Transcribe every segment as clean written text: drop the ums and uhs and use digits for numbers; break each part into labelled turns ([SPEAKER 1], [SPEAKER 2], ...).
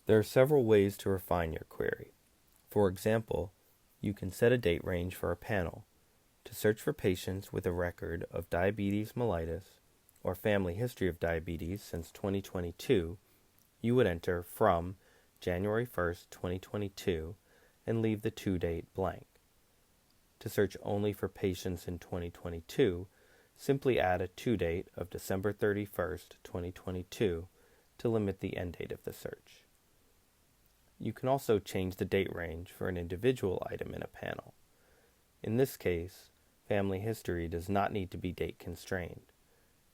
[SPEAKER 1] There are several ways to refine your query. For example, you can set a date range for a panel. To search for patients with a record of diabetes mellitus or family history of diabetes since 2022, you would enter from January 1st, 2022 and leave the to date blank. To search only for patients in 2022, simply add a to date of December 31st, 2022 to limit the end date of the search. You can also change the date range for an individual item in a panel. In this case, family history does not need to be date constrained.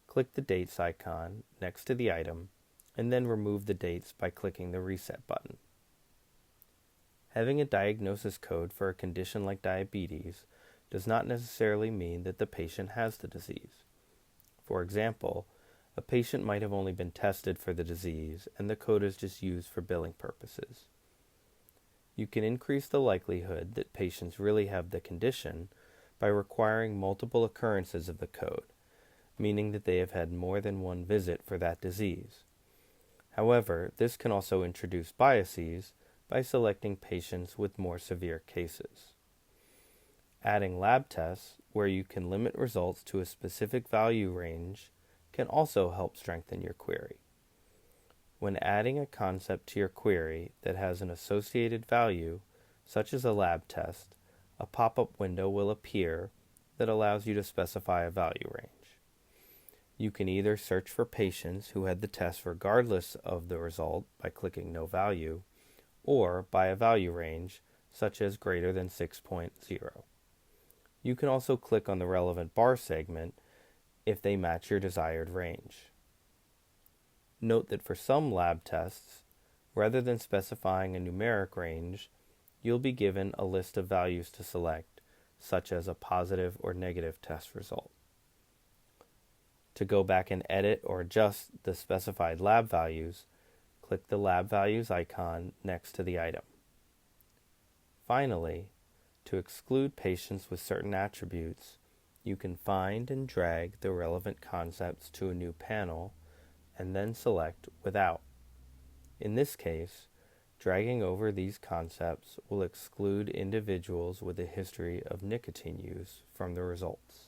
[SPEAKER 1] Click the dates icon next to the item and then remove the dates by clicking the reset button. Having a diagnosis code for a condition like diabetes does not necessarily mean that the patient has the disease. For example, a patient might have only been tested for the disease and the code is just used for billing purposes. You can increase the likelihood that patients really have the condition by requiring multiple occurrences of the code, meaning that they have had more than one visit for that disease. However, this can also introduce biases by selecting patients with more severe cases. Adding lab tests, where you can limit results to a specific value range, can also help strengthen your query. When adding a concept to your query that has an associated value, such as a lab test, a pop-up window will appear that allows you to specify a value range. You can either search for patients who had the test regardless of the result by clicking No Value, or by a value range, such as greater than 6.0. You can also click on the relevant bar segment if they match your desired range. Note that for some lab tests, rather than specifying a numeric range, you'll be given a list of values to select, such as a positive or negative test result. To go back and edit or adjust the specified lab values, click the Lab Values icon next to the item. Finally, to exclude patients with certain attributes, you can find and drag the relevant concepts to a new panel and then select Without. In this case, dragging over these concepts will exclude individuals with a history of nicotine use from the results.